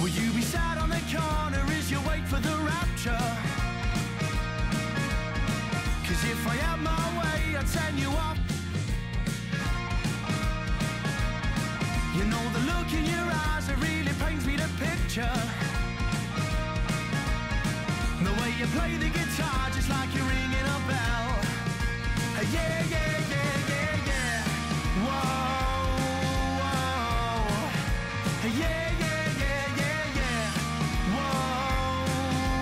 Will you be sat on the corner as you wait for the rapture? Cause if I had my way, I'd send you off. You know the look in your eyes, it really paints me the picture. The way you play the guitar, just like you're ringing a bell. Yeah, yeah, yeah, yeah, yeah. Whoa, whoa. Yeah, yeah, yeah, yeah, yeah. Whoa,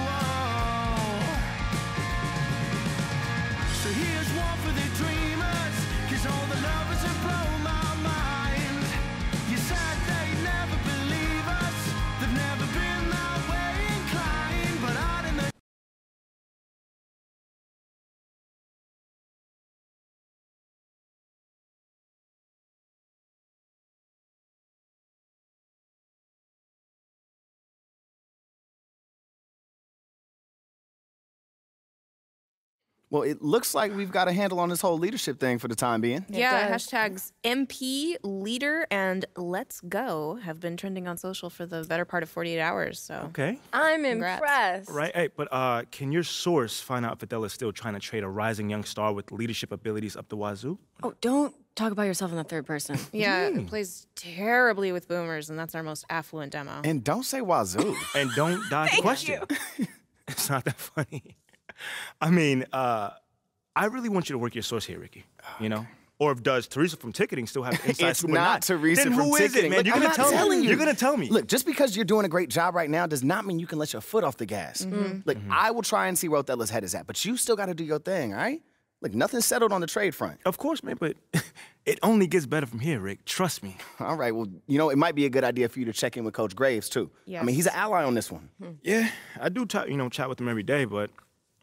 whoa. So here's one for the dreamers, cause all the lovers have blown my mind. You said they'd never believe us, they've never been that way inclined, but I don't know. Well, it looks like we've got a handle on this whole leadership thing for the time being. Yeah, hashtags MP, leader, and let's go have been trending on social for the better part of 48 hours. So Okay. I'm Congrats. impressed. Right. Hey, but can your source find out if Adele's still trying to trade a rising young star with leadership abilities up the wazoo? Oh, don't talk about yourself in the third person. yeah, it plays terribly with boomers, and that's our most affluent demo. And don't say wazoo. And don't dodge the question. It's not that funny. I mean, I really want you to work your source here, Ricky. You know? Or if does Teresa from ticketing still have inside It's scoop or not Teresa then from who is ticketing. it, man? Look, You're I'm gonna not tell telling me. you. You're gonna tell me. Look, just because you're doing a great job right now does not mean you can let your foot off the gas. Look, I will try and see where Othello's head is at, but you still got to do your thing, all right? Look, nothing's settled on the trade front. Of course, man, but it only gets better from here, Rick. Trust me. All right, well, you know, it might be a good idea for you to check in with Coach Graves, too. I mean, he's an ally on this one. Yeah, I do, chat with him every day, but,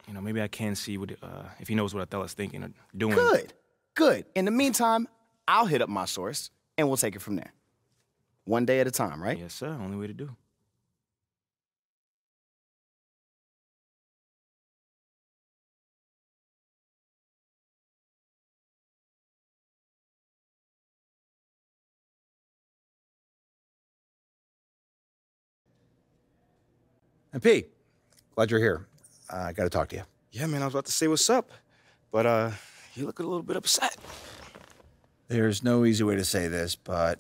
maybe I can see what, if he knows what Othello's thinking or doing. Good. In the meantime, I'll hit up my source, and we'll take it from there. One day at a time, right? Yes, sir. Only way to do. MP, glad you're here. I got to talk to you. Yeah, man, I was about to say what's up, but you look a little bit upset. There's no easy way to say this, but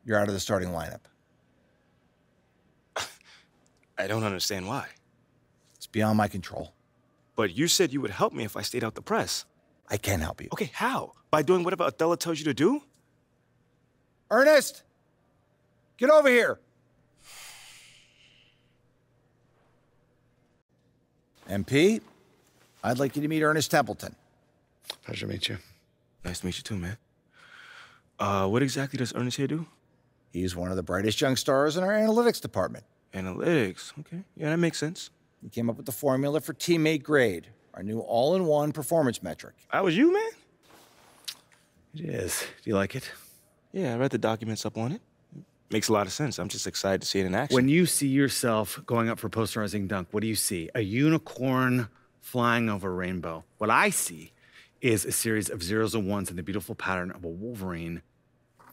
you're out of the starting lineup. I don't understand why. It's beyond my control. But you said you would help me if I stayed out the press. I can help you. Okay, how? By doing whatever Othello tells you to do? Ernest, get over here. MP, I'd like you to meet Ernest Templeton. Pleasure to meet you. Nice to meet you too, man. What exactly does Ernest here do? He's one of the brightest young stars in our analytics department. Analytics, okay. Yeah, that makes sense. He came up with the formula for teammate grade, our new all-in-one performance metric. That was you, man? It is. Do you like it? Yeah, I read the documents up on it. Makes a lot of sense. I'm just excited to see it in action. When you see yourself going up for posterizing dunk, what do you see? A unicorn flying over a rainbow. What I see is a series of zeros and ones in the beautiful pattern of a Wolverine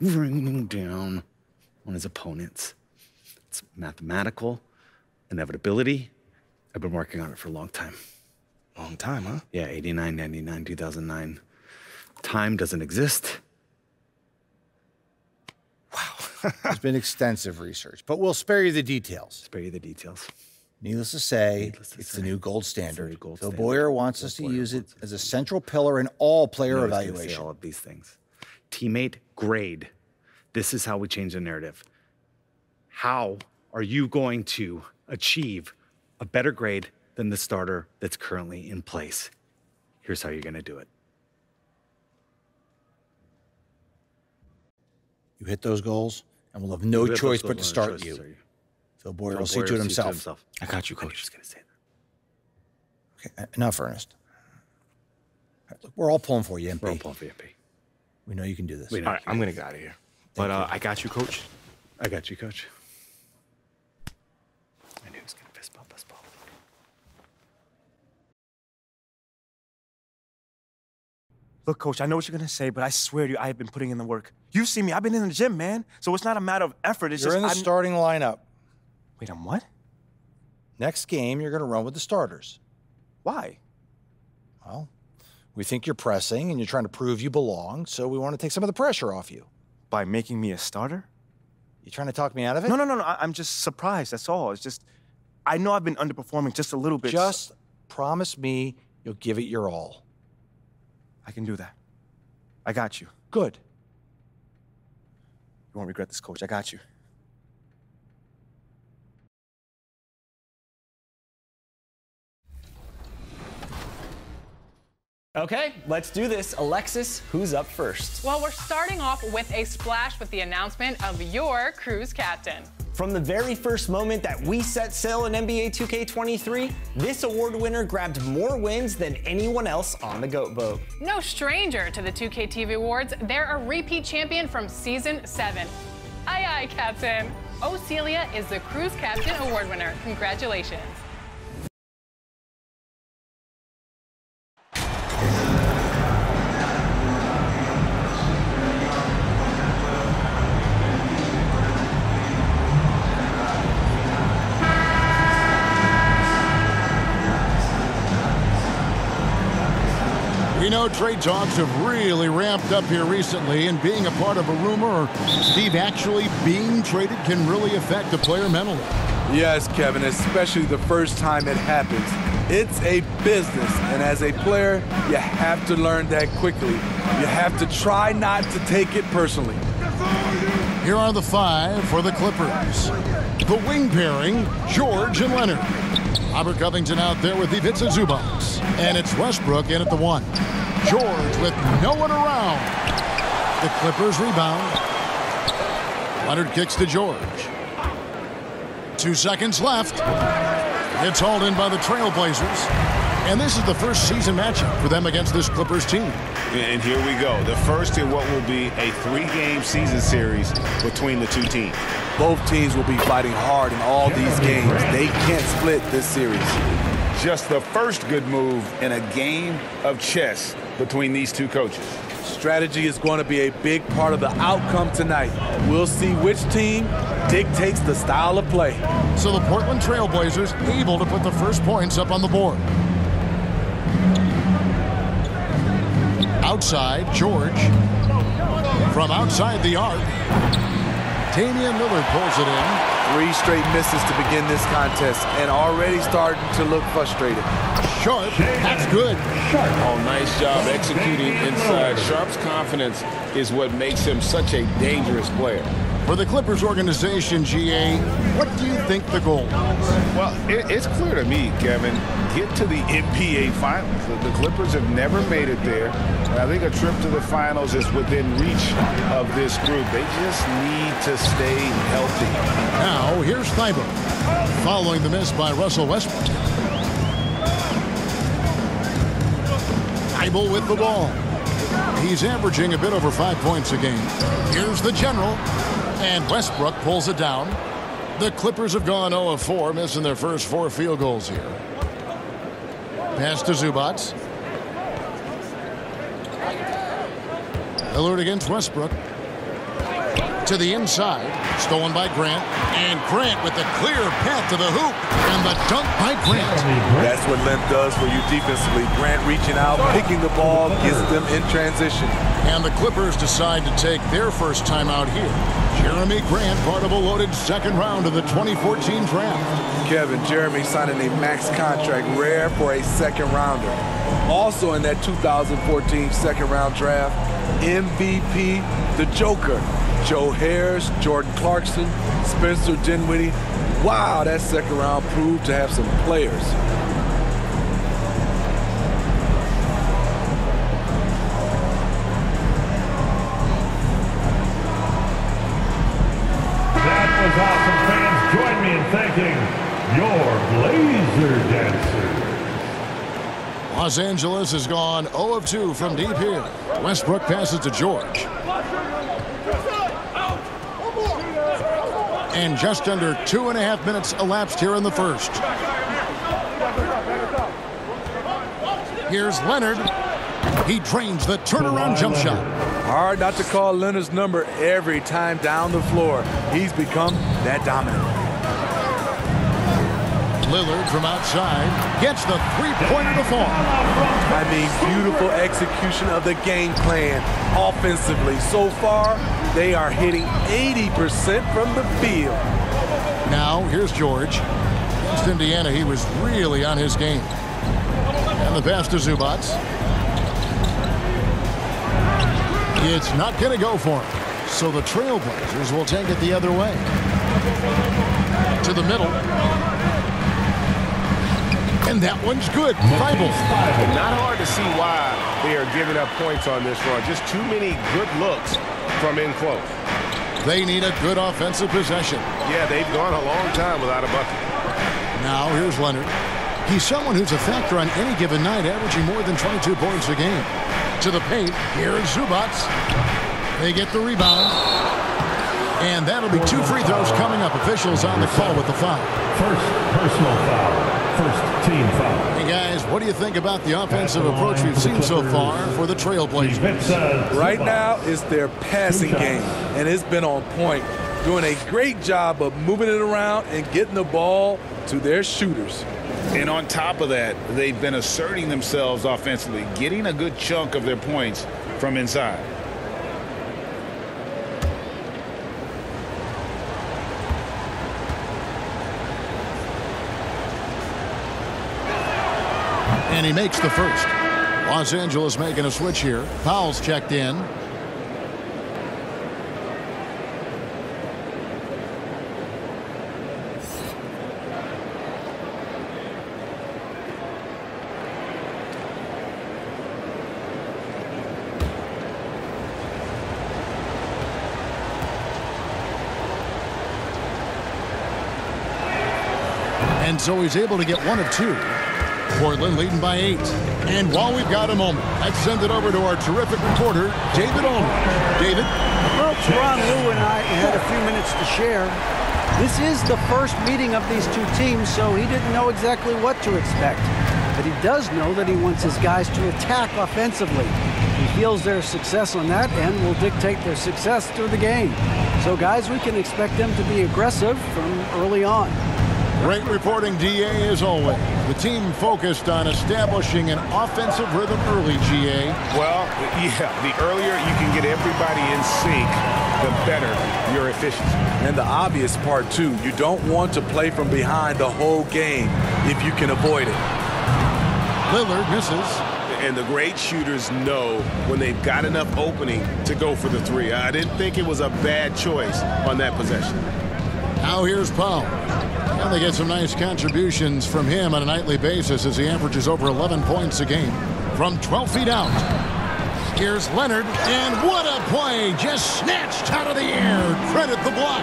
raining down on his opponents. It's mathematical inevitability. I've been working on it for a long time. Long time, huh? Yeah, 89, 99, 2009. Time doesn't exist. There's been extensive research, but we'll spare you the details. Spare you the details. Needless to say, it's the new gold standard. Phil Boyer wants us to use it as a central pillar in all player evaluation. All of these things. Teammate grade. This is how we change the narrative. How are you going to achieve a better grade than the starter that's currently in place? Here's how you're going to do it. You hit those goals, and we'll have no choice but to start you. Phil Boyer will see to it himself. I got you, Coach. I'm just going to say that. Okay, enough, Ernest. All right, look, we're all pulling for you, MP. We're all pulling for you, MP. We know you can do this. All right, I'm going to get out of here. But I got you, Coach. I got you, Coach. I knew he was going to fist bump us both. Look, Coach, I know what you're going to say, but I swear to you, I have been putting in the work. You've seen me. I've been in the gym, man. So it's not a matter of effort. It's You're just in the starting lineup. Wait, I'm what? Next game, you're going to run with the starters. Why? Well, we think you're pressing and you're trying to prove you belong, so we want to take some of the pressure off you. By making me a starter? You trying to talk me out of it? No. I'm just surprised. That's all. It's just, I know I've been underperforming just a little bit. Just promise me you'll give it your all. I can do that. I got you. Good. You won't regret this, Coach. I got you. Okay, let's do this. Alexis, who's up first? Well, we're starting off with a splash with the announcement of your cruise captain. From the very first moment that we set sail in NBA 2K23, this award winner grabbed more wins than anyone else on the GOAT vote. No stranger to the 2K TV Awards, they're a repeat champion from Season 7. Aye, aye, Captain. Ocelia is the Cruise Captain Award winner. Congratulations. We know trade talks have really ramped up here recently, and being a part of a rumor or Steve actually being traded can really affect a player mentally. Yes, Kevin, especially the first time it happens. It's a business, and as a player, you have to learn that quickly. You have to try not to take it personally. Here are the five for the Clippers. The wing pairing, George and Leonard. Robert Covington out there with Ivica Zubac. And it's Westbrook in at the one. George with no one around. The Clippers rebound. Leonard kicks to George. 2 seconds left. It's hauled in by the Trailblazers. And this is the first season matchup for them against this Clippers team. And here we go. The first in what will be a 3-game season series between the two teams. Both teams will be fighting hard in all these games. They can't split this series. Just the first good move in a game of chess between these two coaches. Strategy is going to be a big part of the outcome tonight. We'll see which team dictates the style of play. So the Portland Trailblazers able to put the first points up on the board. Outside, George. From outside the arc, Damian Lillard pulls it in. 3 straight misses to begin this contest and already starting to look frustrated. Sharp, that's good. Oh, nice job executing inside. Sharp's confidence is what makes him such a dangerous player. For the Clippers organization, GA, what do you think the goal is? Well, it's clear to me, Kevin, get to the NBA Finals. The Clippers have never made it there. And I think a trip to the Finals is within reach of this group. They just need to stay healthy. Now, here's Thibault, following the miss by Russell Westbrook. Thibault with the ball. He's averaging a bit over 5 points a game. Here's the general, and Westbrook pulls it down. The Clippers have gone 0 of 4, missing their first 4 field goals here. Pass to Zubac. Lillard against Westbrook. To the inside, stolen by Grant, and Grant with the clear path to the hoop, and the dunk by Grant. That's what length does for you defensively. Grant reaching out, picking the ball, gets them in transition. And the Clippers decide to take their first timeout here. Jeremy Grant, part of a loaded second round of the 2014 draft. Kevin, Jeremy signing a max contract, rare for a second rounder. Also in that 2014 second round draft, MVP, the Joker. Joe Harris, Jordan Clarkson, Spencer Dinwiddie. Wow, that second round proved to have some players. That was awesome, fans. Join me in thanking your Blazer dancers. Los Angeles has gone 0 of 2 from deep here. Westbrook passes to George. And just under 2.5 minutes elapsed here in the first. Here's Leonard. He drains the turnaround jump shot. Hard not to call Leonard's number every time down the floor. He's become that dominant. Lillard from outside gets the three-pointer to fall. I mean, beautiful execution of the game plan offensively. So far, they are hitting 80% from the field. Now, here's George. Against Indiana, he was really on his game. And the pass to Zubac. It's not going to go for him. So the Trailblazers will take it the other way. To the middle. And that one's good. Thibault. Not hard to see why they are giving up points on this run. Just too many good looks from in close. They need a good offensive possession. Yeah, they've gone a long time without a bucket. Now here's Leonard. He's someone who's a factor on any given night, averaging more than 22 points a game. To the paint. Here's Zubac. They get the rebound. And that'll be 2 free throws coming up. Officials on the call with the foul. First personal foul. First team foul. Hey guys, what do you think about the offensive approach we've seen so far for the Trailblazers? Right now, it's their passing game, and it's been on point. Doing a great job of moving it around and getting the ball to their shooters. And on top of that, they've been asserting themselves offensively, getting a good chunk of their points from inside. And he makes the first. Los Angeles making a switch here. Powell's checked in. And so he's able to get 1 of 2. Portland leading by 8. And while we've got a moment, let's send it over to our terrific reporter, David Aldridge. David? Well, Ron, Lou and I had a few minutes to share. This is the first meeting of these two teams, so he didn't know exactly what to expect. But he does know that he wants his guys to attack offensively. He feels their success on that end will dictate their success through the game. So, guys, we can expect them to be aggressive from early on. Great reporting, DA, as always. The team focused on establishing an offensive rhythm early, GA. Well, yeah, the earlier you can get everybody in sync, the better your efficiency. And the obvious part, too, you don't want to play from behind the whole game if you can avoid it. Lillard misses. And the great shooters know when they've got enough opening to go for the 3. I didn't think it was a bad choice on that possession. Now here's Powell. And they get some nice contributions from him on a nightly basis as he averages over 11 points a game from 12 feet out. Here's Leonard, and what a play! Just snatched out of the air. Credit the block.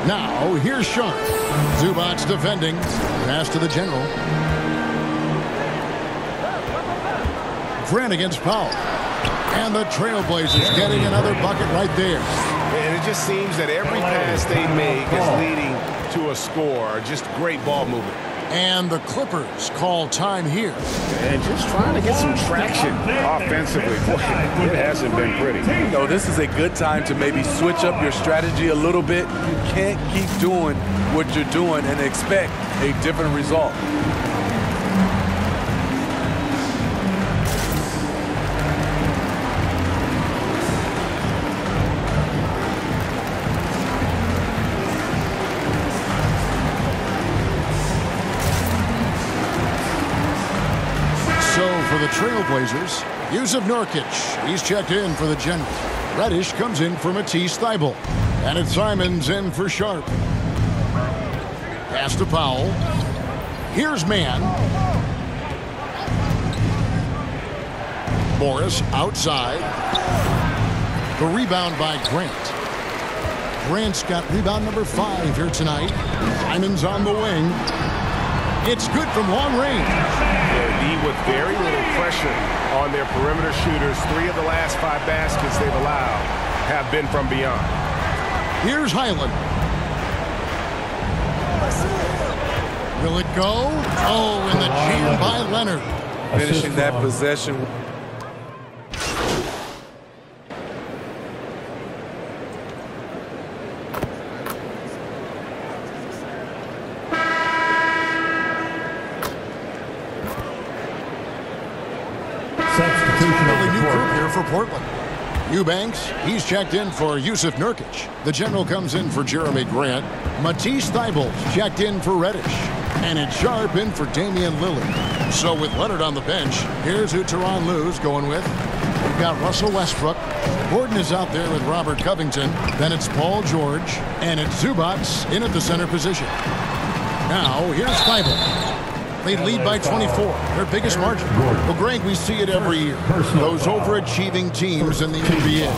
Now here's Sharp. Zubac defending. Pass to the general. Grant against Powell. And the Trailblazers getting another bucket right there. And it just seems that every pass they make is leading to a score. Just great ball movement. And the Clippers call time here. And just trying to get some traction offensively. Boy, it hasn't been pretty. You know, this is a good time to maybe switch up your strategy a little bit. You can't keep doing what you're doing and expect a different result. For the Trailblazers, Yusuf Nurkic. He's checked in for the Generals. Reddish comes in for Matisse Thybulle. And it's Simons in for Sharp. Pass to Powell. Here's Mann. Morris outside. The rebound by Grant. Grant's got rebound number 5 here tonight. Simons on the wing. It's good from long range. With very little pressure on their perimeter shooters. 3 of the last 5 baskets they've allowed have been from beyond. Here's Highland. Will it go? Oh, and the jam by Leonard. Finishing that possession. Fairly new group here for Portland. Eubanks, he's checked in for Yusuf Nurkic. The general comes in for Jeremy Grant. Matisse Thybulle checked in for Reddish. And it's Sharp in for Damian Lillard. So with Leonard on the bench, here's who Tyronn Lue's going with. We've got Russell Westbrook. Gordon is out there with Robert Covington. Then it's Paul George. And it's Zubac in at the center position. Now, here's Thybulle. They lead by 24, their biggest margin. Well, Greg, we see it every year. Those overachieving teams in the NBA.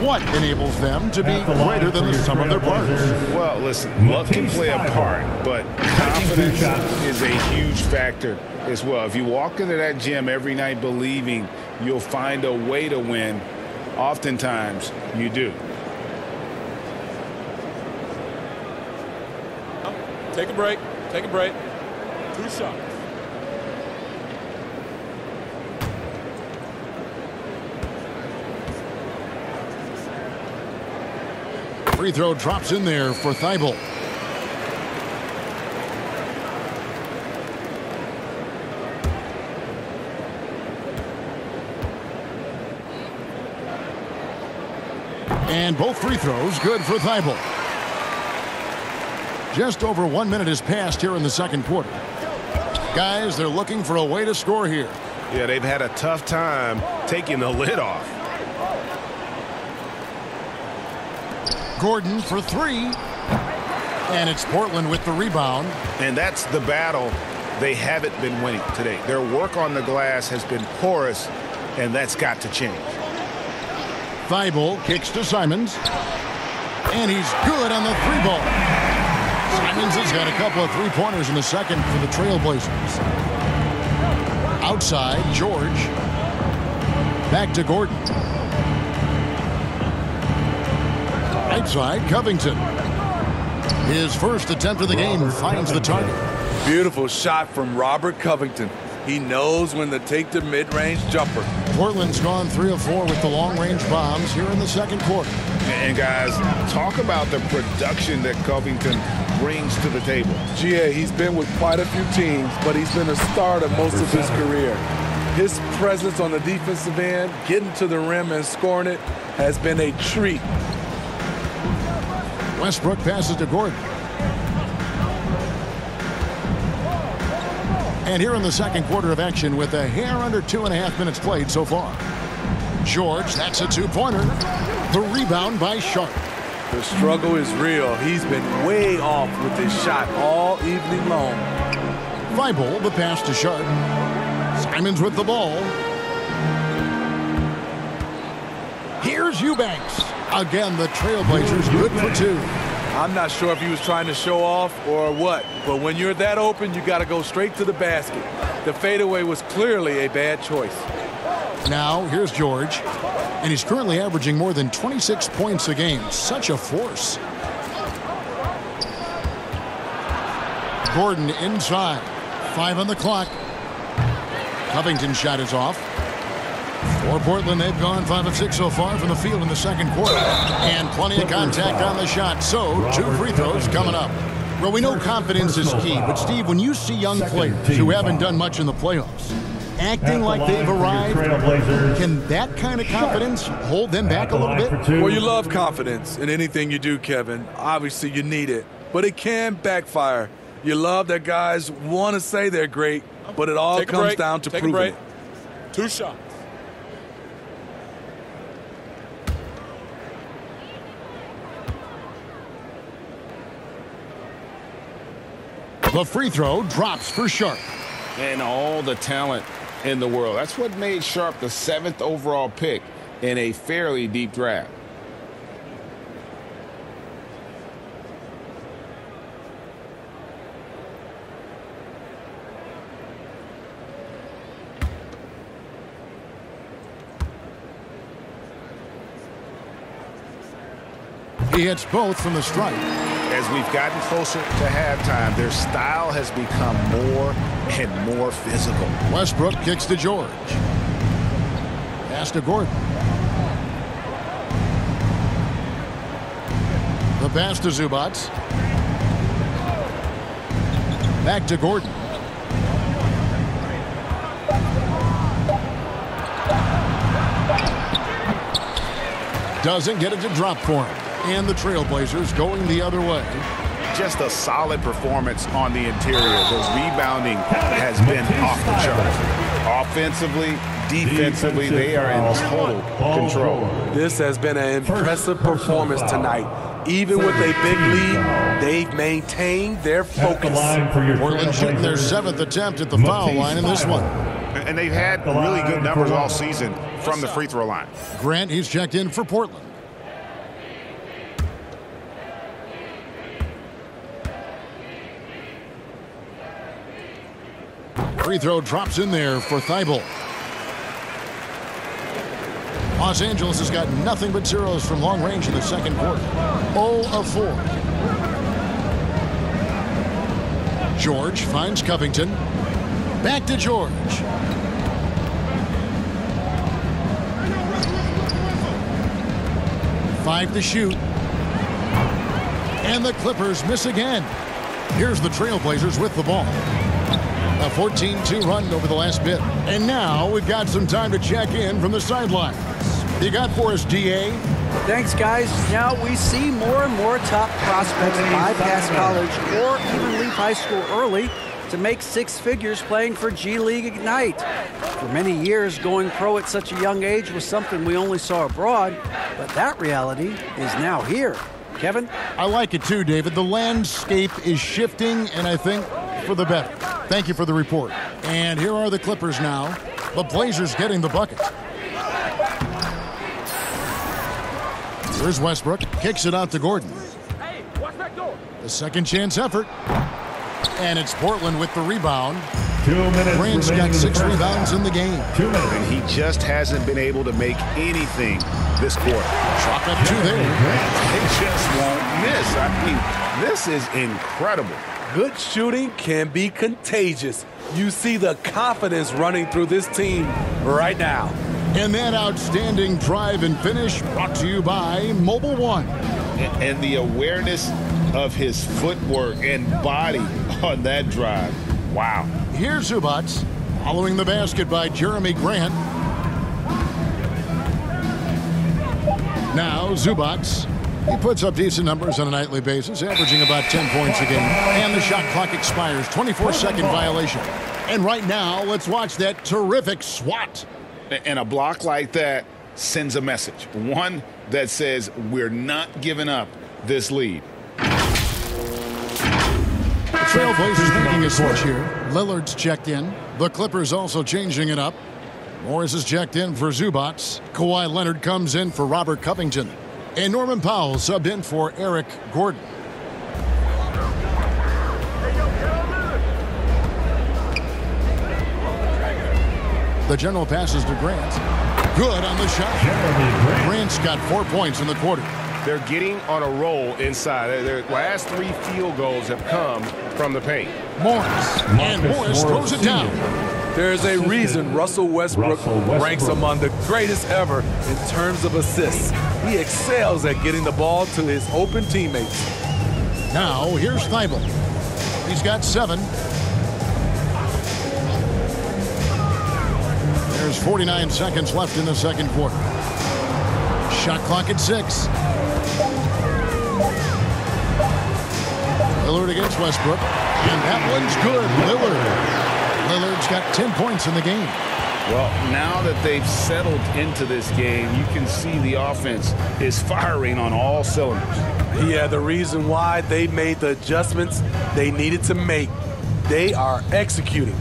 What enables them to be greater than the sum of their parts? Well, listen, luck can play a part, but confidence is a huge factor as well. If you walk into that gym every night believing you'll find a way to win, oftentimes you do. Take a break. Take a break. 2 shots. Free throw drops in there for Thybulle. And both free throws good for Thybulle. Just over 1 minute has passed here in the second quarter. Guys, they're looking for a way to score here. Yeah, they've had a tough time taking the lid off. Gordon for three. And it's Portland with the rebound. And that's the battle they haven't been winning today. Their work on the glass has been porous, and that's got to change. Thybulle kicks to Simons. And he's good on the three ball. Simons has got a couple of three-pointers in the second for the Trailblazers. Outside, George. Back to Gordon. Right side, Covington. His first attempt of the game finds the target. Beautiful shot from Robert Covington. He knows when to take the mid-range jumper. Portland's gone 3 of 4 with the long-range bombs here in the second quarter. And guys, talk about the production that Covington brings to the table. GA, he's been with quite a few teams, but he's been a starter most of his career. His presence on the defensive end, getting to the rim and scoring it, has been a treat. Westbrook passes to Gordon. And here in the second quarter of action with a hair under 2.5 minutes played so far. George, that's a two-pointer. The rebound by Sharp. The struggle is real. He's been way off with his shot all evening long. Thybulle, the pass to Sharp. Simons with the ball. Here's Eubanks. Again, the Trailblazers good for two. I'm not sure if he was trying to show off or what, but when you're that open, you got to go straight to the basket. The fadeaway was clearly a bad choice. Now, here's George, and he's currently averaging more than 26 points a game. Such a force. Gordon inside. 5 on the clock. Covington's shot is off. For Portland, they've gone 5 of 6 so far from the field in the second quarter. And plenty of contact on the shot. So, 2 free throws coming up. Well, we know confidence is key, but Steve, when you see young players who haven't done much in the playoffs, acting like they've arrived, can that kind of confidence hold them back a little bit? Well, you love confidence in anything you do, Kevin. Obviously, you need it, but it can backfire. You love that guys want to say they're great, but it all comes down to proving it. 2 shots. The free throw drops for Sharp. And all the talent in the world. That's what made Sharp the 7th overall pick in a fairly deep draft. He hits both from the stripe. as we've gotten closer to halftime, their style has become more and more physical. Westbrook kicks to George. Pass to Gordon. The pass to Zubac. Back to Gordon. Doesn't get it to drop for him. And the Trailblazers going the other way. Just a solid performance on the interior. The rebounding has been off the charts. Offensively, defensively, they are in total control. This has been an impressive performance tonight. Even with a big lead, they've maintained their focus. Portland shooting their 7th attempt at the foul line in this one. And they've had really good numbers all season from the free throw line. Grant, he's checked in for Portland. Free throw drops in there for Thibault. Los Angeles has got nothing but zeros from long range in the second quarter. 0 of 4. George finds Covington. Back to George. Five to shoot. And the Clippers miss again. Here's the Trailblazers with the ball. A 14-2 run over the last bit. And now we've got some time to check in from the sidelines. You got for us, DA? Thanks, guys. Now we see more and more top prospects bypass college or even leave high school early to make 6 figures playing for G League Ignite. For many years, going pro at such a young age was something we only saw abroad, but that reality is now here. Kevin? I like it too, David. The landscape is shifting, and I think for the better. Thank you for the report. And here are the Clippers now. The Blazers getting the bucket. Here's Westbrook. Kicks it out to Gordon. The second chance effort. And it's Portland with the rebound. 2 minutes. Grant's got 6 rebounds in the game. 2 minutes. And he just hasn't been able to make anything this quarter. Drop up 2 there. They just won't miss. I mean, this is incredible. Good shooting can be contagious. You see the confidence running through this team right now. And that outstanding drive and finish brought to you by Mobile One. And the awareness of his footwork and body on that drive. Wow. Here's Zubac following the basket by Jeremy Grant. Now Zubac. He puts up decent numbers on a nightly basis, averaging about 10 points a game. And the shot clock expires. 24-second violation. And right now, let's watch that terrific swat. And a block like that sends a message. One that says we're not giving up this lead. The Trailblazers making a switch here. Lillard's checked in. The Clippers also changing it up. Morris is checked in for Zubac. Kawhi Leonard comes in for Robert Covington. And Norman Powell subbed in for Eric Gordon. The general passes to Grant. Good on the shot. Grant's got 4 points in the quarter. They're getting on a roll inside. Their last 3 field goals have come from the paint. Morris. And Morris throws it down. There's a reason Russell Westbrook ranks among the greatest ever in terms of assists. He excels at getting the ball to his open teammates. Now, here's Thibault. He's got 7. There's 49 seconds left in the second quarter. Shot clock at 6. Lillard against Westbrook. And that one's good. Lillard's got 10 points in the game. Well, now that they've settled into this game, you can see the offense is firing on all cylinders. Yeah, the reason why they made the adjustments they needed to make. They are executing.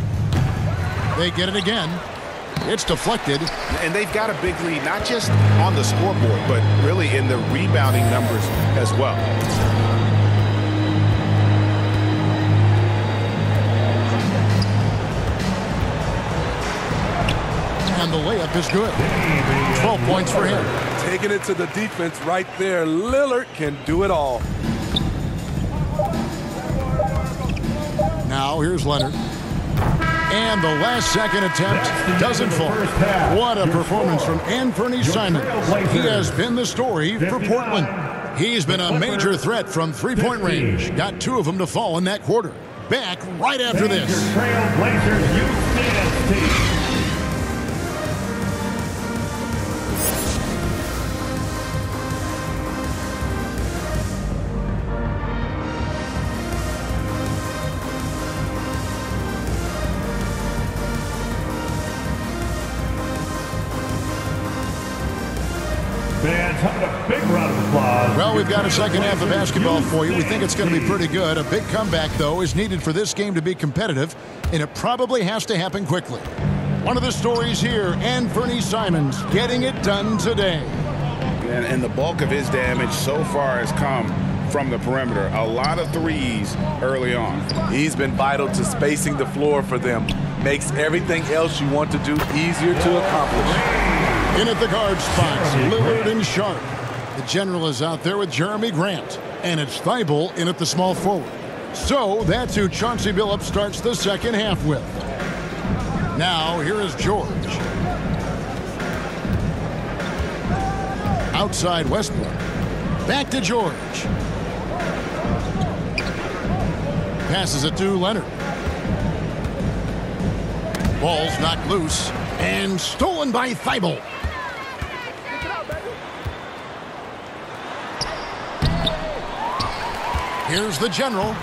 They get it again. It's deflected. And they've got a big lead, not just on the scoreboard, but really in the rebounding numbers as well. And the layup is good. 12 points for him. Taking it to the defense right there. Lillard can do it all. Now here's Leonard. And the last second attempt doesn't fall. What a performance from Anfernee Simons. He has been the story for Portland. He's been a major threat from three-point range. Got 2 of them to fall in that quarter. Back right after this. Trailblazers Youth Dance Team. Well, we've got a second half of basketball for you. We think it's going to be pretty good. A big comeback, though, is needed for this game to be competitive, and it probably has to happen quickly. One of the stories here, Anfernee Simons getting it done today. And the bulk of his damage so far has come from the perimeter. A lot of threes early on. He's been vital to spacing the floor for them. Makes everything else you want to do easier to accomplish. In at the guard spots, Lillard and Sharp. The general is out there with Jeremy Grant. And it's Thibault in at the small forward. So that's who Chauncey Billups starts the second half with. Now here is George. Outside Westbrook. Back to George. Passes it to Leonard. Ball's knocked loose and stolen by Thibault. Here's the general.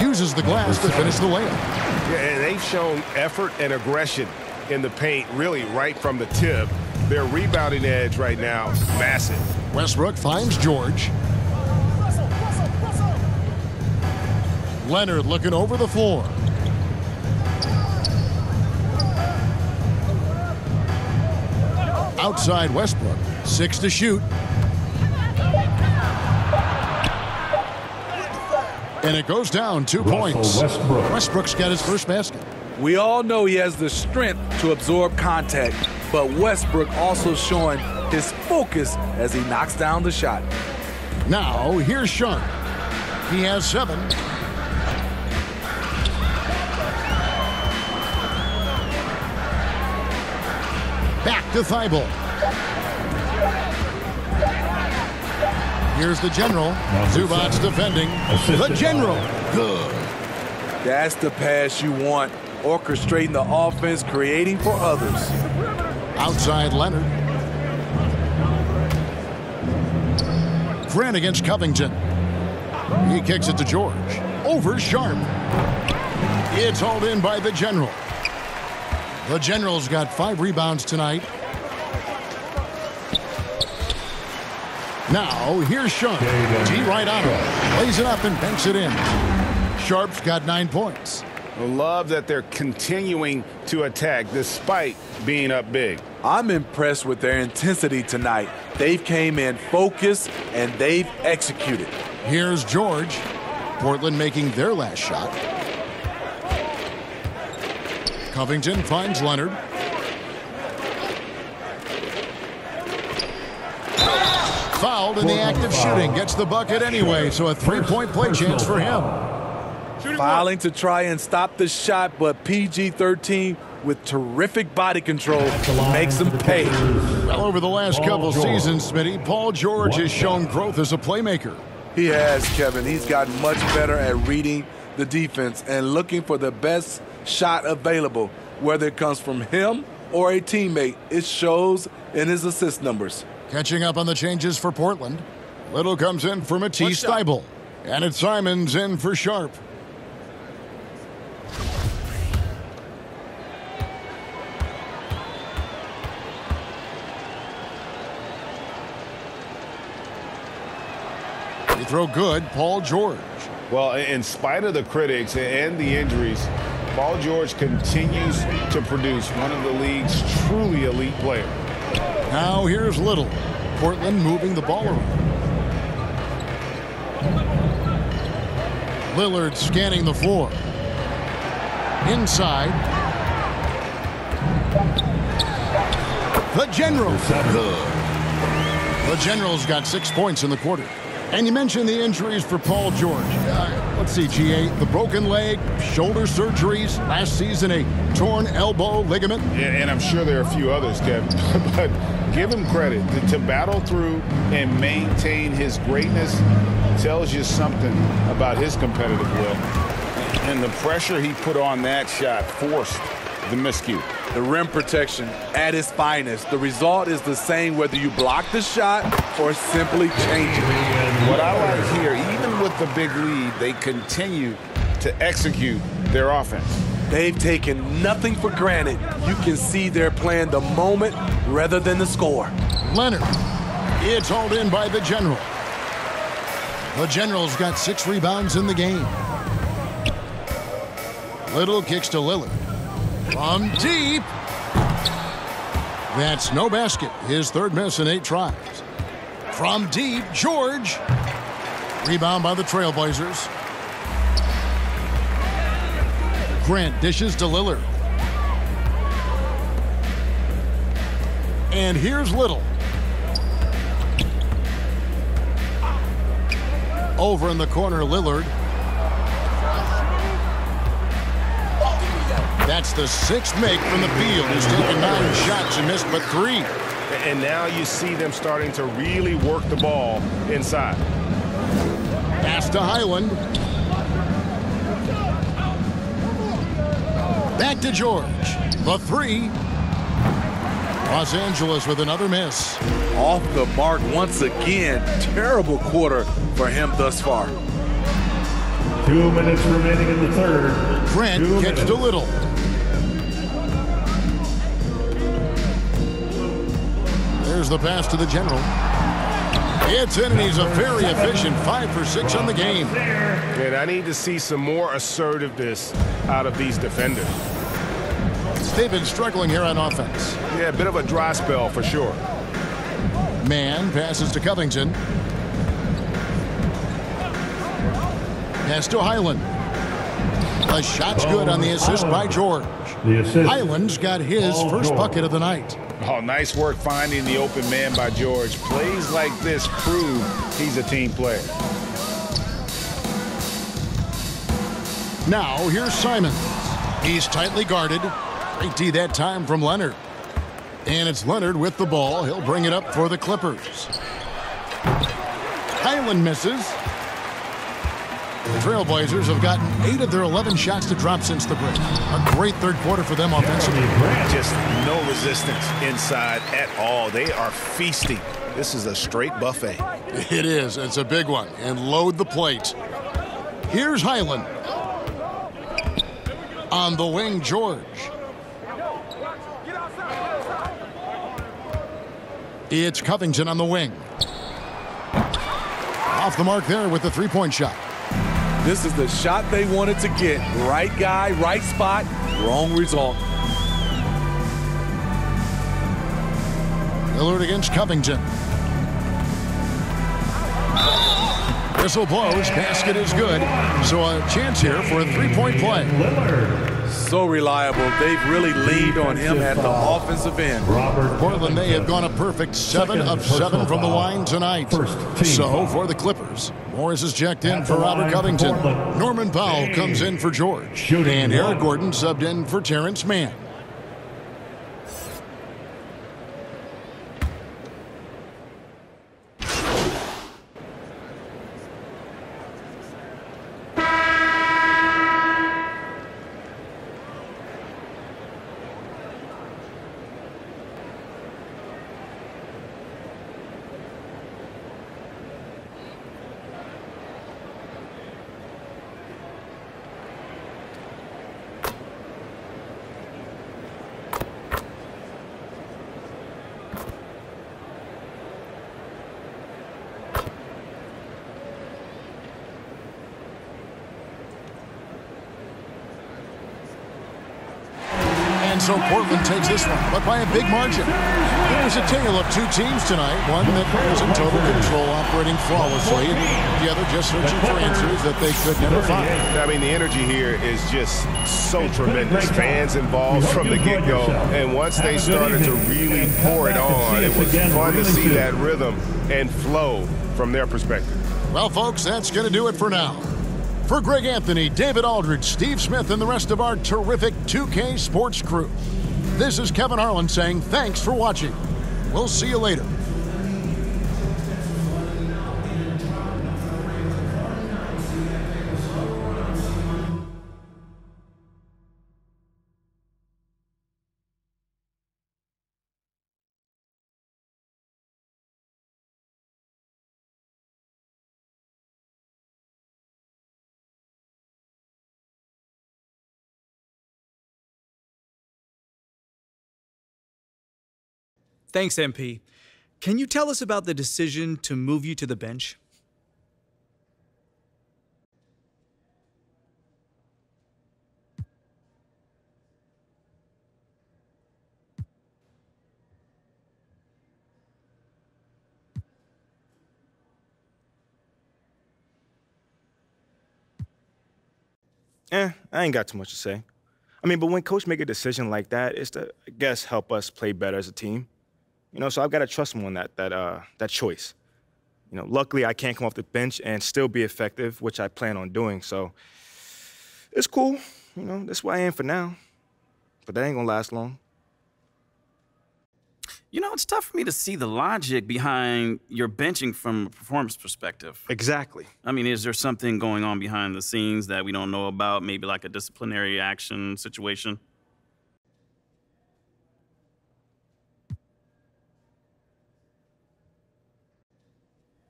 Uses the glass to finish the layup. Yeah, and they've shown effort and aggression in the paint, really right from the tip. Their rebounding edge right now, massive. Westbrook finds George. Leonard looking over the floor. Outside Westbrook. 6 to shoot. And it goes down 2 points. Westbrook's got his first basket. We all know he has the strength to absorb contact, but Westbrook also showing his focus as he knocks down the shot. Now, here's Sharp. He has 7. Back to Thibault. Here's the general. Zubac's defending. The general. Good. That's the pass you want. Orchestrating the offense, creating for others. Outside Leonard. Grant against Covington. He kicks it to George. Over Sharp. It's hauled in by the general. The general's got 5 rebounds tonight. Now, here's Sharp. G right on him. Lays it up and banks it in. Sharp's got 9 points. I love that they're continuing to attack despite being up big. I'm impressed with their intensity tonight. They've came in focused and they've executed. Here's George. Portland making their last shot. Covington finds Leonard. Fouled in the act of shooting. Gets the bucket anyway, so a 3-point play chance for him. Fouling to try and stop the shot, but PG-13 with terrific body control makes him pay. Well, over the last couple seasons, Smitty, Paul George has shown growth as a playmaker. He has, Kevin. He's gotten much better at reading the defense and looking for the best shot available, whether it comes from him or a teammate. It shows in his assist numbers. Catching up on the changes for Portland. Little comes in for Matisse Thybulle. And it's Simons in for Sharp. Free throw good, Paul George. Well, in spite of the critics and the injuries, Paul George continues to produce one of the league's truly elite players. Now here's Little. Portland moving the ball around. Lillard scanning the floor. Inside. The general. Good. The general's got 6 points in the quarter. And you mentioned the injuries for Paul George. Let's see, GA, the broken leg, shoulder surgeries, last season a torn elbow ligament. And I'm sure there are a few others, Kevin, but give him credit. To battle through and maintain his greatness tells you something about his competitive will. And the pressure he put on that shot forced the miscue. The rim protection at its finest. The result is the same whether you block the shot or simply change it. What I like here, even with the big lead, they continue to execute their offense. They've taken nothing for granted. You can see they're playing the moment rather than the score. Leonard, it's hauled in by the General. The General's got 6 rebounds in the game. Little kicks to Lillard. From deep. That's no basket. His third miss in 8 tries. From deep, George. Rebound by the Trailblazers. Grant dishes to Lillard. And here's Little. Over in the corner, Lillard. That's the 6th make from the field. He's taken 9 shots and missed but 3. And now you see them starting to really work the ball inside. Pass to Highland. Back to George. The 3. Los Angeles with another miss. Off the mark once again. Terrible quarter for him thus far. 2 minutes remaining in the third. Grant gets to Little. There's the pass to the General. It's in, and he's a very efficient 5 for 6 on the game. And I need to see some more assertiveness out of these defenders. They've been struggling here on offense. Yeah, a bit of a dry spell for sure. Mann passes to Covington. Pass to Highland. The shot's good on the assist by George. Highland's got his first bucket of the night. Oh, nice work finding the open man by George. Plays like this prove he's a team player. Now, here's Simons. He's tightly guarded. Great D that time from Leonard. And it's Leonard with the ball. He'll bring it up for the Clippers. Highland misses. The Trailblazers have gotten 8 of their 11 shots to drop since the break. A great third quarter for them offensively. Just no resistance inside at all. They are feasting. This is a straight buffet. It is. It's a big one. And load the plate. Here's Highland. On the wing, George. It's Covington on the wing. Off the mark there with the three-point shot. This is the shot they wanted to get. Right guy, right spot, wrong result. Lillard against Covington. Whistle blows, basket is good. So a chance here for a three-point play. So reliable. They've really leaned on him at the offensive end. Portland, they have gone a perfect 7 of 7 from the line tonight. So for the Clippers, Morris is checked in for Robert Covington. Norman Powell comes in for George. And Eric Gordon subbed in for Terrence Mann. And so Portland takes this one, but by a big margin. It was a tale of 2 teams tonight, one that was in total control, operating flawlessly, and the other just searching for answers that they could never find. I mean, the energy here is just so tremendous. Fans involved from the get-go, and once they started to really pour it on, it was fun to see that rhythm and flow from their perspective. Well, folks, that's going to do it for now. For Greg Anthony, David Aldridge, Steve Smith, and the rest of our terrific 2K Sports crew, this is Kevin Harlan saying thanks for watching. We'll see you later. Thanks, MP. Can you tell us about the decision to move you to the bench? I ain't got too much to say. I mean, but when coach make a decision like that, it's to, I guess, help us play better as a team. You know, so I've got to trust him on that choice. You know, luckily I can't come off the bench and still be effective, which I plan on doing. So it's cool. You know, that's where I am for now. But that ain't gonna last long. You know, it's tough for me to see the logic behind your benching from a performance perspective. Exactly. I mean, is there something going on behind the scenes that we don't know about? Maybe like a disciplinary action situation?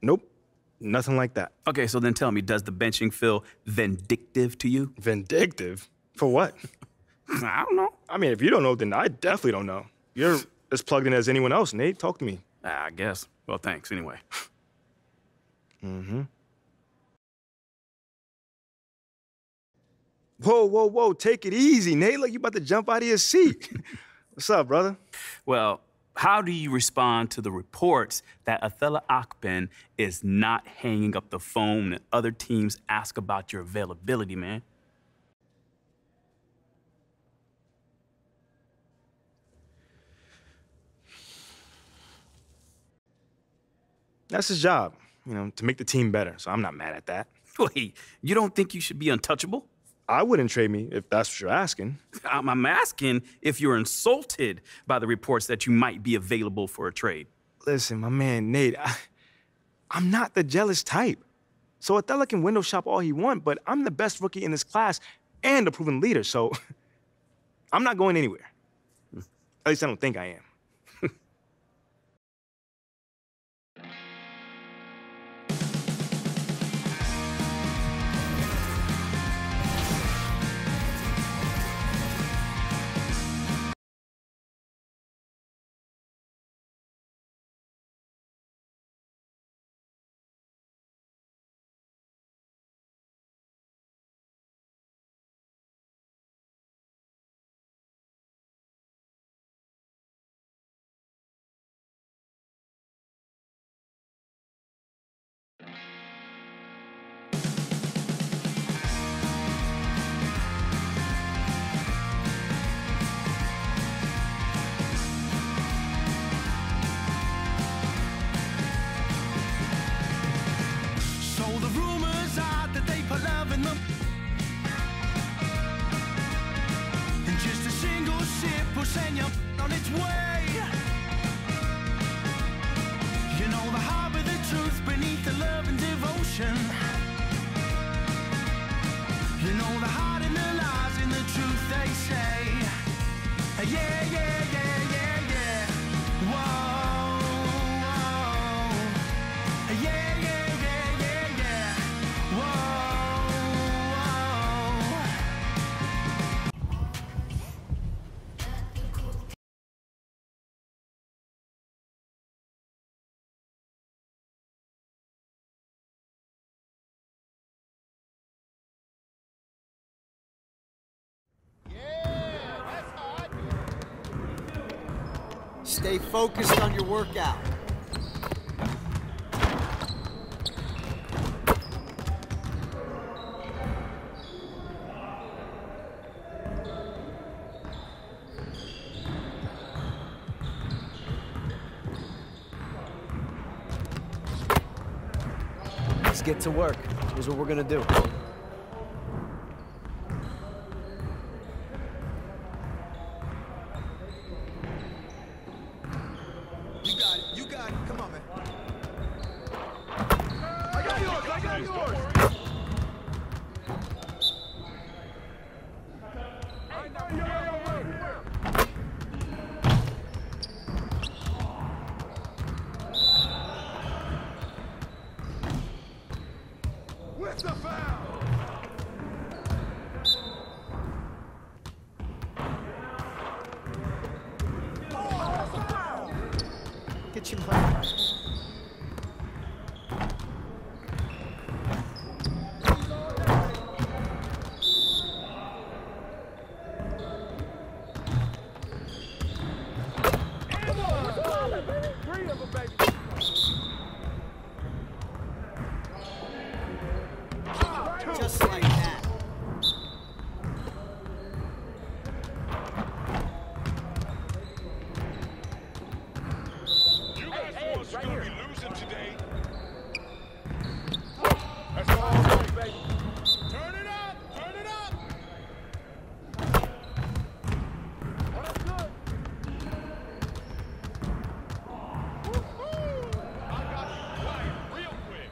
Nope. Nothing like that. Okay, so then tell me, does the benching feel vindictive to you? Vindictive? For what? I don't know. I mean, if you don't know, then I definitely don't know. You're as plugged in as anyone else, Nate. Talk to me. I guess. Well, thanks anyway. Mm-hmm. Whoa. Take it easy, Nate. Like you about to jump out of your seat. What's up, brother? Well, how do you respond to the reports that Athellah Akpen is not hanging up the phone and other teams ask about your availability, man? That's his job, you know, to make the team better, so I'm not mad at that. Wait, you don't think you should be untouchable? I wouldn't trade me if that's what you're asking. I'm asking if you're insulted by the reports that you might be available for a trade. Listen, my man, Nate, I'm not the jealous type. So Athellah can window shop all he wants, but I'm the best rookie in this class and a proven leader, so I'm not going anywhere. At least I don't think I am. Send you on its way. You know the harbor, the truth beneath the love and devotion. You know the heart and the lies in the truth they say. Yeah. Whoa. Yeah. Whoa. Stay focused on your workout. Let's get to work. Here's what we're gonna do. With the foul. Get your plan. Just like that. You guys the ones who are going to be losing today. That's all right, baby. Turn it up! Turn it up! That's good. Woo-hoo! I got you quiet real quick.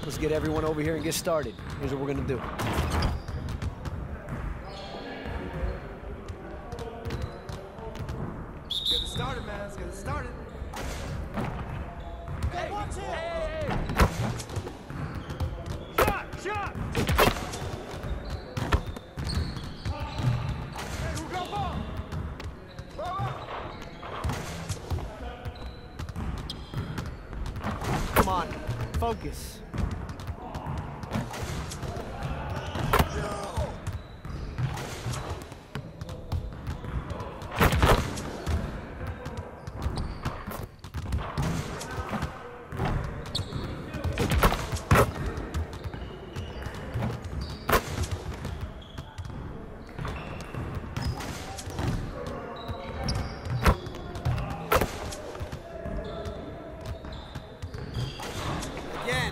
Let's get everyone over here and get started. Here's what we're gonna do. Get it started, man. Let's get it started. Hey, watch it. Hey. Shot, shot. Hey, who got ball? Come on, focus.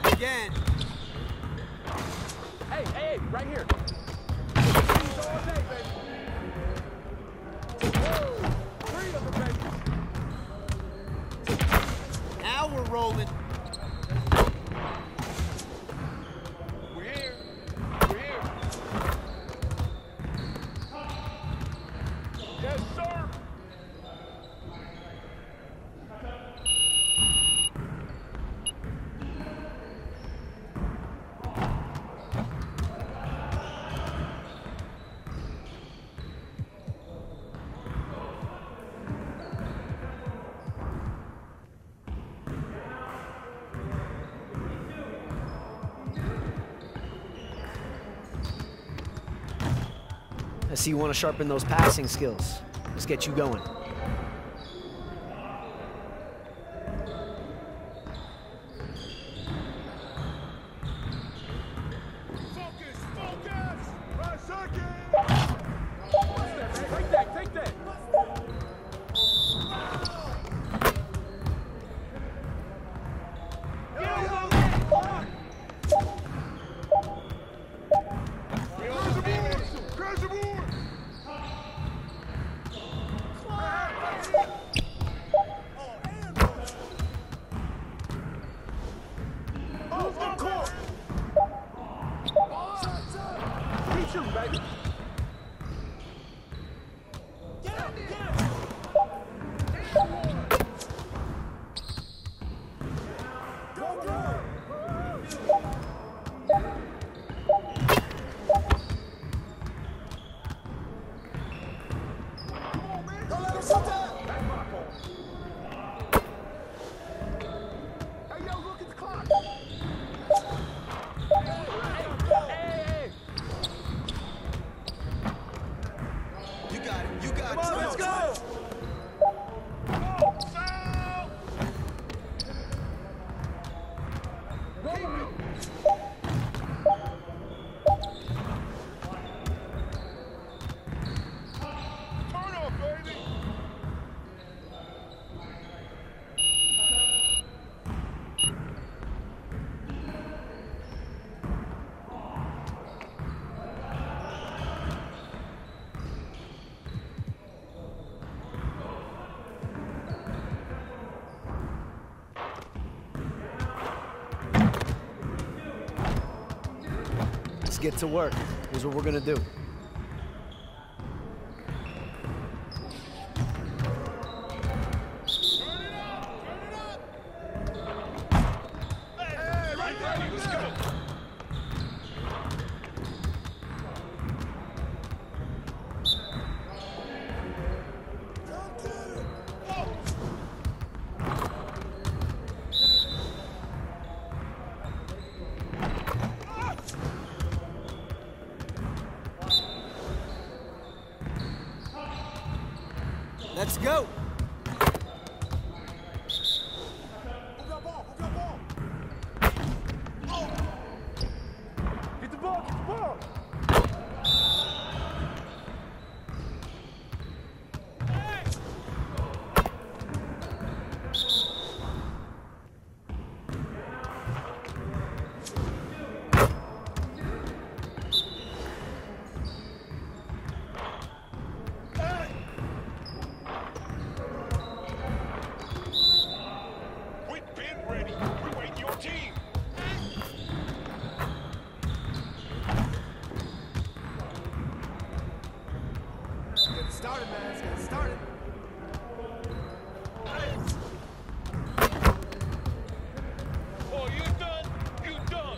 Again. Hey, hey, right here. All day, baby. Woo! 3 of them, baby. Now we're rolling. We're here. We're here. Yes, sir. I see you want to sharpen those passing skills. Let's get you going. Focus, focus. 5 seconds. What's that, man? Take that, take that. get to work. Here's what we're going to do. Let's go. Get the ball, get the ball. Started, man. Let's get it started. Oh, you done? You done?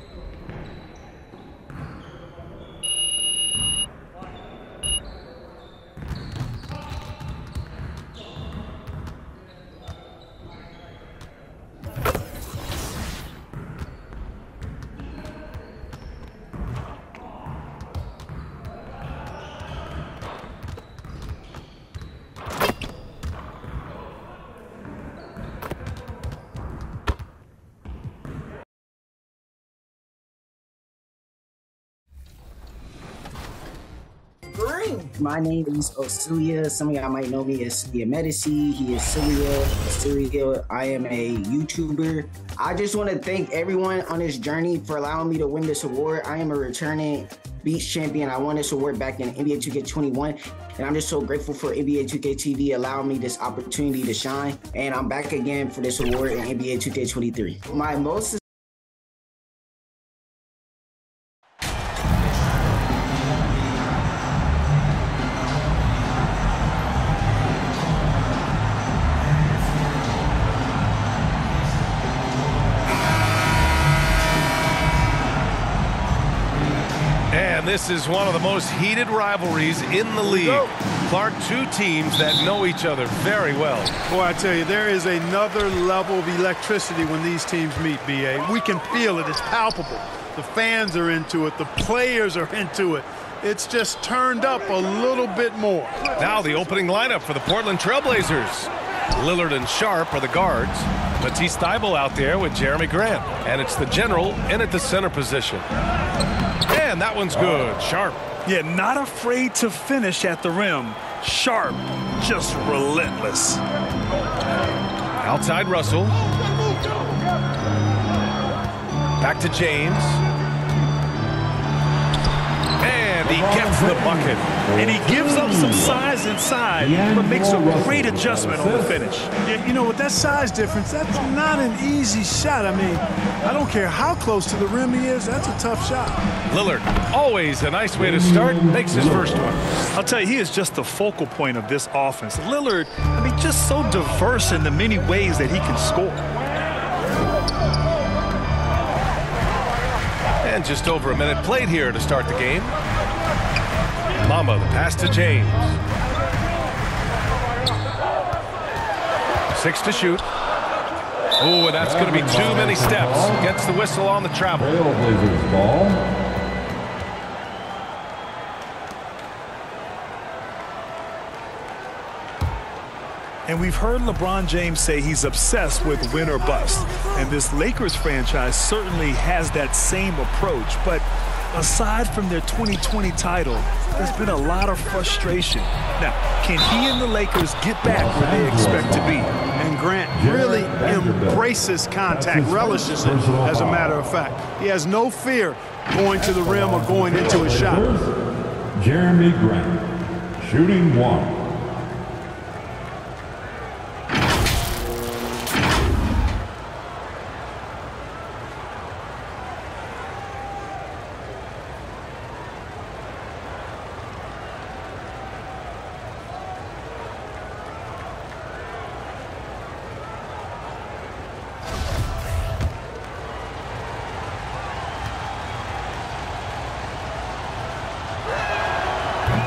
My name is Osilia. Some of y'all might know me as Celia Medici. He is Celia. I am a YouTuber. I just want to thank everyone on this journey for allowing me to win this award. I am a returning Beach champion. I won this award back in NBA 2K21, and I'm just so grateful for NBA 2K TV allowing me this opportunity to shine. And I'm back again for this award in NBA 2K23. My most And this is one of the most heated rivalries in the league. Clark, two teams that know each other very well. Boy, I tell you, there is another level of electricity when these teams meet, B.A. We can feel it. It's palpable. The fans are into it. The players are into it. It's just turned up a little bit more. Now the opening lineup for the Portland Trailblazers. Lillard and Sharp are the guards. Matisse Thybulle out there with Jeremy Grant. And it's the general in at the center position. And that one's good. Sharp. Yeah, not afraid to finish at the rim. Sharp, just relentless. Outside Russell. Back to James. And he gets the bucket. And he gives up some size inside, but makes a great adjustment on the finish. Yeah, you know, with that size difference, that's not an easy shot. I mean, I don't care how close to the rim he is, that's a tough shot. Lillard, always a nice way to start, makes his first one. I'll tell you, he is just the focal point of this offense. Lillard, I mean, just so diverse in the many ways that he can score. And just over a minute played here to start the game. Mamba, the pass to James. 6 to shoot. Oh, and that's going to be too many steps. Gets the whistle on the travel. Trailblazers ball. And we've heard LeBron James say he's obsessed with win or bust. And this Lakers franchise certainly has that same approach. But aside from their 2020 title, there's been a lot of frustration. Now, can he and the Lakers get back where they expect to be? And Grant really embraces contact, relishes it, as a matter of fact. He has no fear going to the rim or going into a shot. Jeremy Grant, shooting one.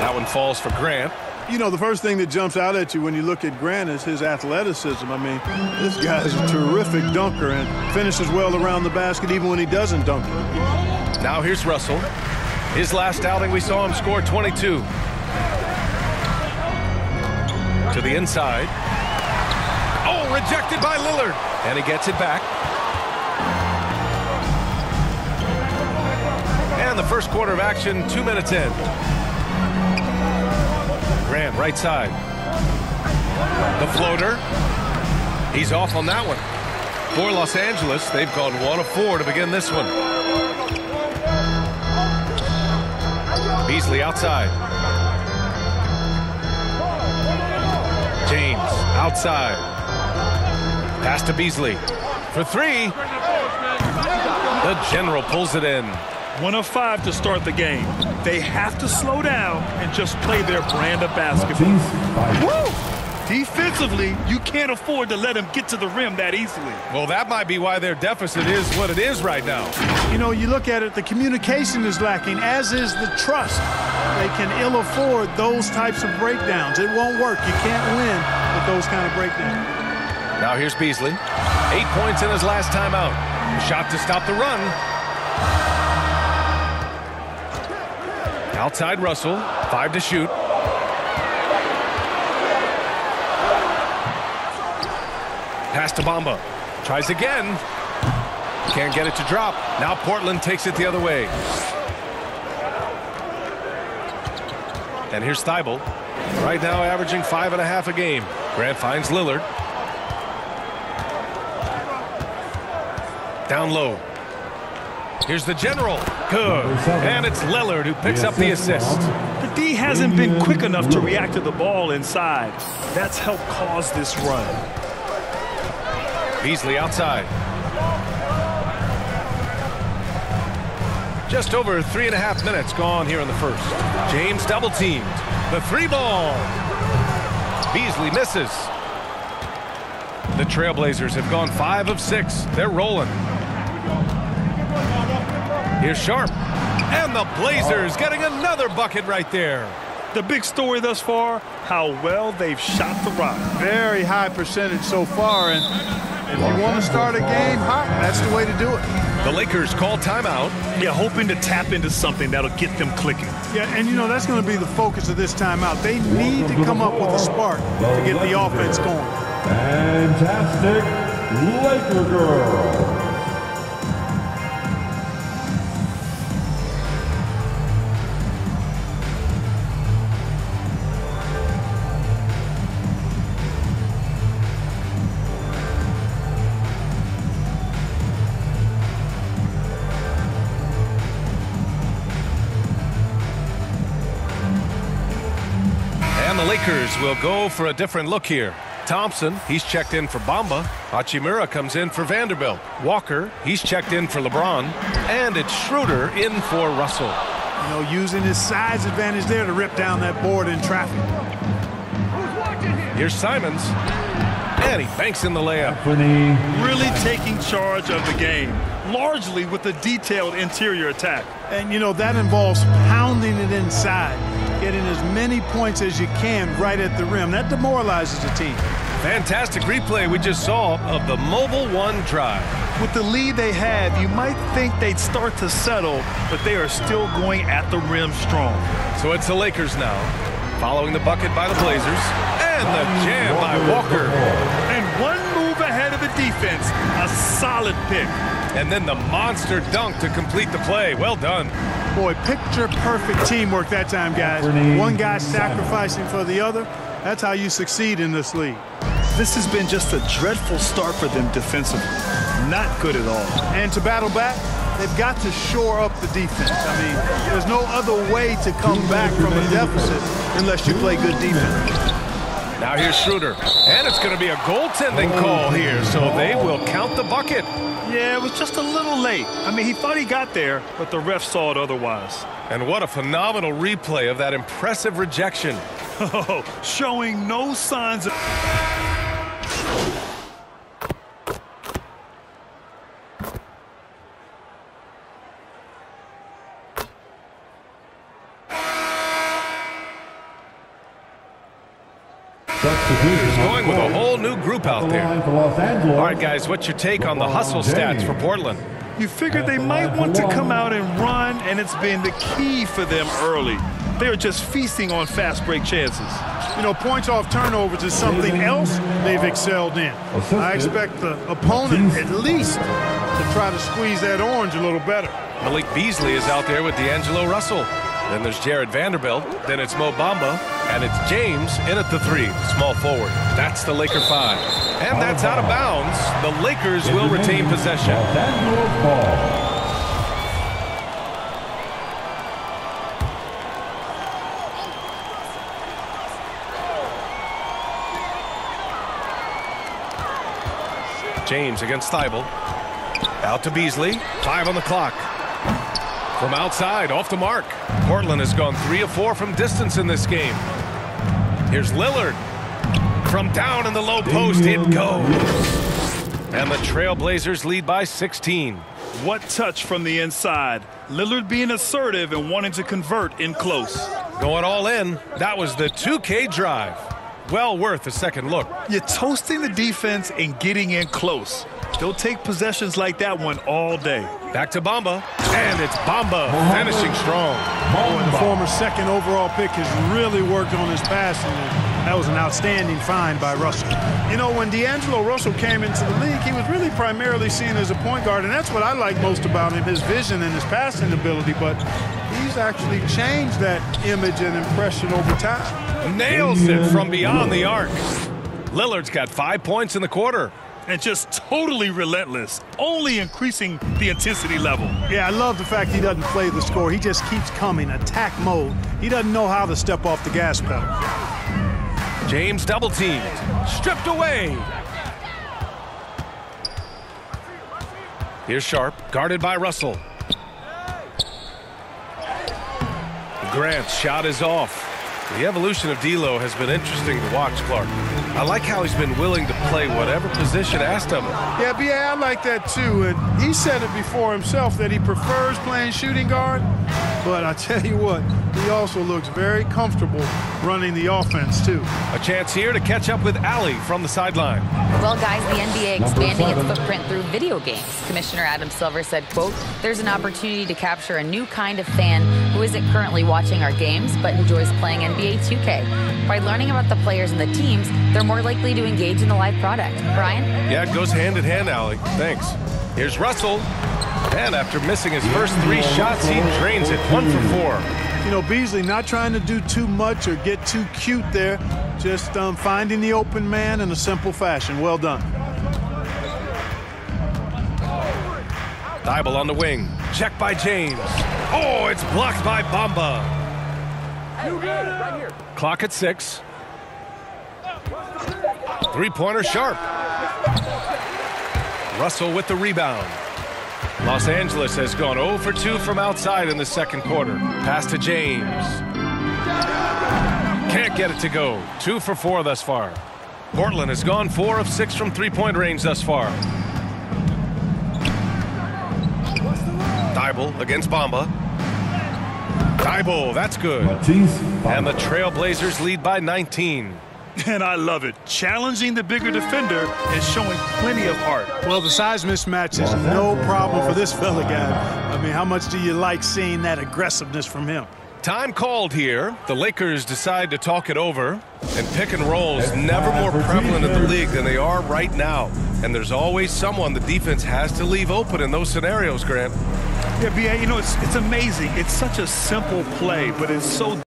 That one falls for Grant. You know, the first thing that jumps out at you when you look at Grant is his athleticism. I mean, this guy is a terrific dunker and finishes well around the basket even when he doesn't dunk it. Now here's Russell. His last outing, we saw him score 22. To the inside. Oh, rejected by Lillard. And he gets it back. And the first quarter of action, 2 minutes in. Grant, right side. The floater. He's off on that one. For Los Angeles, they've gone 1 of 4 to begin this one. Beasley outside. James outside. Pass to Beasley for 3. The General pulls it in. 1 of 5 to start the game. They have to slow down and just play their brand of basketball. Woo! Defensively, you can't afford to let them get to the rim that easily. Well, that might be why their deficit is what it is right now. You know, you look at it, the communication is lacking, as is the trust. They can ill afford those types of breakdowns. It won't work. You can't win with those kind of breakdowns. Now here's Beasley. 8 points in his last timeout. A shot to stop the run. Outside Russell, 5 to shoot. Pass to Bamba. Tries again. Can't get it to drop. Now Portland takes it the other way. And here's Thibault. Right now averaging 5.5 a game. Grant finds Lillard. Down low. Here's the General. Good. And it's Lillard who picks up the assist. The D hasn't been quick enough to react to the ball inside. That's helped cause this run. Beasley outside. Just over 3.5 minutes gone here in the first. James double teamed. The 3 ball. Beasley misses. The Trailblazers have gone 5 of 6. They're rolling. Here's Sharp. And the Blazers getting another bucket right there. The big story thus far, how well they've shot the rock. Very high percentage so far, and if you want to start a game hot, that's the way to do it. The Lakers call timeout. Yeah, hoping to tap into something that'll get them clicking. Yeah, and you know, that's going to be the focus of this timeout. They need to come up with a spark to get the offense going. Fantastic Laker girl. And the Lakers will go for a different look here. Thompson, he's checked in for Bamba. Hachimura comes in for Vanderbilt. Walker, he's checked in for LeBron. And it's Schroeder in for Russell. You know, using his size advantage there to rip down that board in traffic. Here's Simons. And he banks in the layup. Really taking charge of the game, largely with a detailed interior attack. And, you know, that involves pounding it inside, getting as many points as you can right at the rim. That demoralizes the team. Fantastic replay we just saw of the Mobile One drive. With the lead they have, you might think they'd start to settle, but they are still going at the rim strong. So it's the Lakers now, following the bucket by the Blazers, and the jam by Walker. And one move ahead of the defense, a solid pick. And then the monster dunk to complete the play. Well done. Boy, picture-perfect teamwork that time, guys. One guy sacrificing for the other. That's how you succeed in this league. This has been just a dreadful start for them defensively. Not good at all. And to battle back, they've got to shore up the defense. I mean, there's no other way to come back from a deficit unless you play good defense. Now here's Schroeder. And it's going to be a goaltending call here, so they will count the bucket. Yeah, it was just a little late. I mean, he thought he got there, but the ref saw it otherwise. And what a phenomenal replay of that impressive rejection. Oh, showing no signs of... He's going with a whole new group out there. All right, guys, what's your take on the hustle stats for Portland? You figured they might want to come out and run, and it's been the key for them early. They're just feasting on fast break chances. You know, points off turnovers is something else they've excelled in. I expect the opponent at least to try to squeeze that orange a little better. Malik Beasley is out there with D'Angelo Russell. Then there's Jared Vanderbilt. Then it's Mo Bamba. And it's James in at the 3, small forward. That's the Laker 5. And that's out of bounds. The Lakers will retain possession. James against Thibault. Out to Beasley. 5 on the clock. From outside, off the mark. Portland has gone 3 of 4 from distance in this game. Here's Lillard. From down in the low post, it goes. And the Trailblazers lead by 16. What touch from the inside. Lillard being assertive and wanting to convert in close. Going all in. That was the 2K drive. Well worth a second look. You're toasting the defense and getting in close. They'll take possessions like that one all day. Back to Bamba, and it's Bamba finishing strong. The former second overall pick has really worked on his passing. That was an outstanding find by Russell. You know, when D'Angelo Russell came into the league, he was really primarily seen as a point guard, and that's what I like most about him, his vision and his passing ability, but he's actually changed that image and impression over time. Nails it from beyond the arc. Lillard's got 5 points in the quarter. And just totally relentless, only increasing the intensity level. Yeah, I love the fact he doesn't play the score. He just keeps coming, attack mode. He doesn't know how to step off the gas pedal. James double teamed, stripped away. Here's Sharp, guarded by Russell. Grant's shot is off. The evolution of D'Lo has been interesting to watch, Clark. I like how he's been willing to play whatever position asked of him. Yeah, B.A., I like that too. And he said it before himself that he prefers playing shooting guard. But I tell you what, he also looks very comfortable running the offense too. A chance here to catch up with Allie from the sideline. Well, guys, the NBA expanding its footprint through video games. Commissioner Adam Silver said, quote, "There's an opportunity to capture a new kind of fan who isn't currently watching our games but enjoys playing NBA 2K. By learning about the players and the teams, they're more likely to engage in the live product." Brian? Yeah, it goes hand in hand, Allie. Thanks. Here's Russell. And after missing his first 3 shots, he drains it 1 for 4. You know, Beasley not trying to do too much or get too cute there. Just finding the open man in a simple fashion. Well done. Thibault on the wing. Check by James. Oh, it's blocked by Bamba. Clock at 6. 3-pointer Sharp. Russell with the rebound. Los Angeles has gone 0 for 2 from outside in the second quarter. Pass to James. Can't get it to go. 2 for 4 thus far. Portland has gone 4 of 6 from 3-point range thus far. Thibault against Bamba. Thibault, that's good. And the Trailblazers lead by 19. And I love it. Challenging the bigger defender and showing plenty of heart. Well, the size mismatch is no problem for this fella guy. I mean, how much do you like seeing that aggressiveness from him? Time called here. The Lakers decide to talk it over. And pick and rolls never more prevalent in the league than they are right now. And there's always someone the defense has to leave open in those scenarios, Grant. Yeah, B.A., you know, it's amazing. It's such a simple play, but it's so